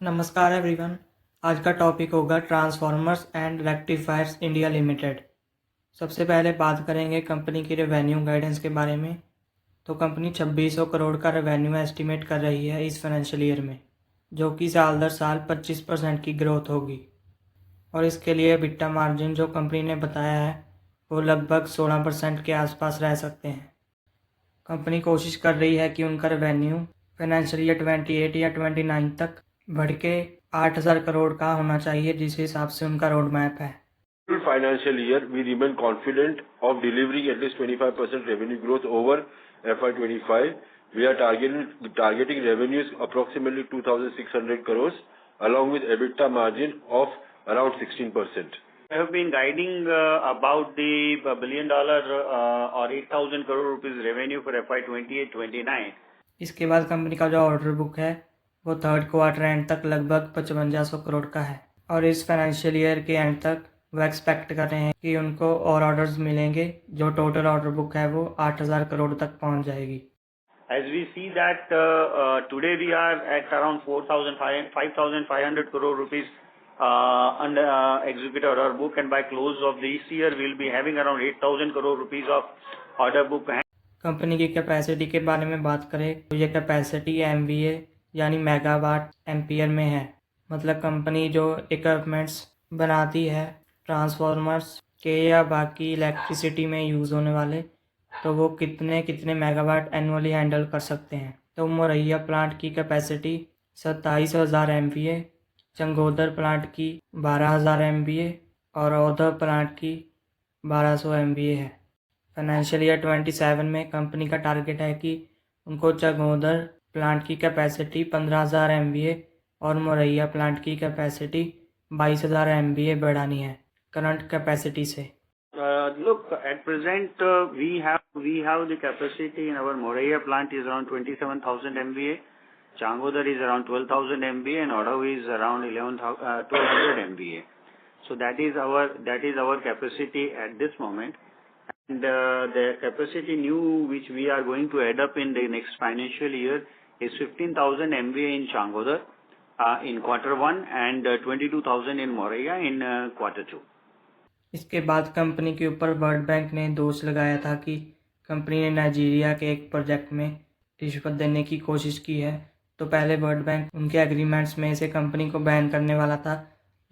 नमस्कार एवरीवन। आज का टॉपिक होगा transformers and rectifiers India limited. सबसे पहले बात करेंगे कंपनी की रेवेन्यू गाइडेंस के बारे में। तो कंपनी 2600 करोड़ का रेवेन्यू एस्टिमेट कर रही है इस फाइनेंशियल ईयर में, जो कि साल दर साल 25% की ग्रोथ होगी। और इसके लिए एबिटा मार्जिन जो कंपनी ने बताया है वो लगभग 16% के आसपास रह सकते हैं। कंपनी कोशिश कर रही है कि उनका रेवेन्यू फाइनेंशियल ईयर 28 या 29 तक बढ़ के 8,000 करोड़ का होना चाहिए, जिस हिसाब से उनका रोड मैप है। Financial year, we remain confident of delivering at least 25% revenue growth over FY25. We are targeting revenues approximately 2,600 crores, along with EBITDA margin of around 16%. I have been guiding about the $1 billion or 8,000 crore rupees revenue for FY28-29. इसके बाद company का जो order book है वो third quarter and तक लगभग 5500 करोड़ का है, और इस फाइनेंशियल ईयर के एंड तक वो एक्सपेक्ट कर रहे हैं कि उनको और ऑर्डर्स मिलेंगे, जो टोटल ऑर्डर बुक है वो 8,000 करोड़ तक पहुंच जाएगी। As we see that today we are at around 5,500 crore rupees under executed order book, and by close of this year we will be having around 8,000 crore rupees of order book. Company की capacity के बारे में बात करें तो ये capacity MVA यानी megawatt ampere में है। मतलब कंपनी जो इक्विपमेंट्स बनाती है ट्रांसफॉर्मर्स के या बाकी इलेक्ट्रिसिटी में यूज़ होने वाले, तो वो कितने कितने मेगावाट एनुअली हैंडल कर सकते हैं। तो मोरैया प्लांट की कैपेसिटी 27,000 MVA, चंगोदर प्लांट की 12,000 MVA और औधर प्लांट की 1200 MVA है। फाइनेंशियल ईयर 27 में कंपनी का टारगेट है कि उनको चंगोदर प्लांट की कैपेसिटी 15,000 MVA और मोरैया प्लांट की कैपेसिटी 22,000 MVA बढ़ानी है करंट कैपेसिटी से। Look, at present we have the capacity in our Moraiya plant is around 27,000 MVA, Changodar is around 12,000 MVA, and Odawa is around 1,200 MVA. So that is our capacity at this moment, and the capacity new which we are going to add up in the next financial year is 15,000 MVA in Changodar in Q1 and 22,000 in Moraiya in Q2. इसके बाद company के ऊपर world bank ने दोष लगाया था कि company ने नाइजीरिया के एक प्रोजेक्ट में रिश्वत देने की कोशिश की है। तो पहले वर्ल्ड बैंक उनके एग्रीमेंट्स में से कंपनी को बैन करने वाला था,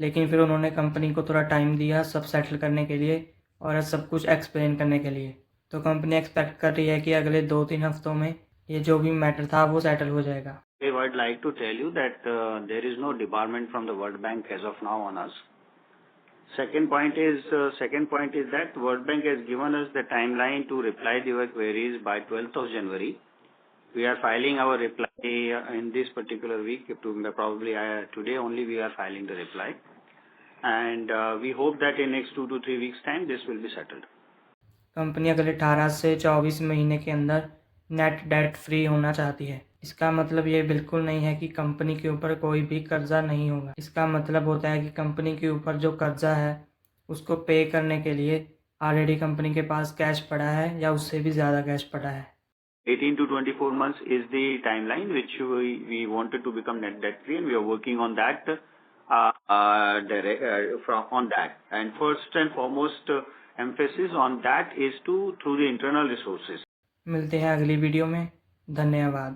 लेकिन फिर उन्होंने कंपनी को थोड़ा टाइम दिया सब सेटल करने के लिए और सब कुछ एक्सप्लेन करने के लिए। तो कंपनी एक्सपेक्ट कर रही है कि अगले 2-3 हफ्तों में ये जो भी मैटर था वो सेटल हो जाएगा। I would like to tell you that there is no debarment from the World Bank as of now on us. Second point is that World Bank has given us the timeline to reply to your queries by 12th of January. We are filing our reply in this particular week. Probably today only we are filing the reply, and we hope that in next 2 to 3 weeks time this will be settled. Company अगले 18 से 24 महीने के अंदर net debt free होना चाहती है। इसका मतलब ये बिल्कुल नहीं है कि कंपनी के ऊपर कोई भी कर्जा नहीं होगा। इसका मतलब होता है कि कंपनी के ऊपर जो कर्जा है उसको पे करने के लिए ऑलरेडी कंपनी के पास कैश पड़ा है या उससे भी ज़्यादा कैश पड़ा है। 18 to 24 months is the timeline which we wanted to become net debt free, and we are working on that on that. And first and foremost emphasis on that is through the internal resources. मिलते हैं अगली video में। धन्यवाद।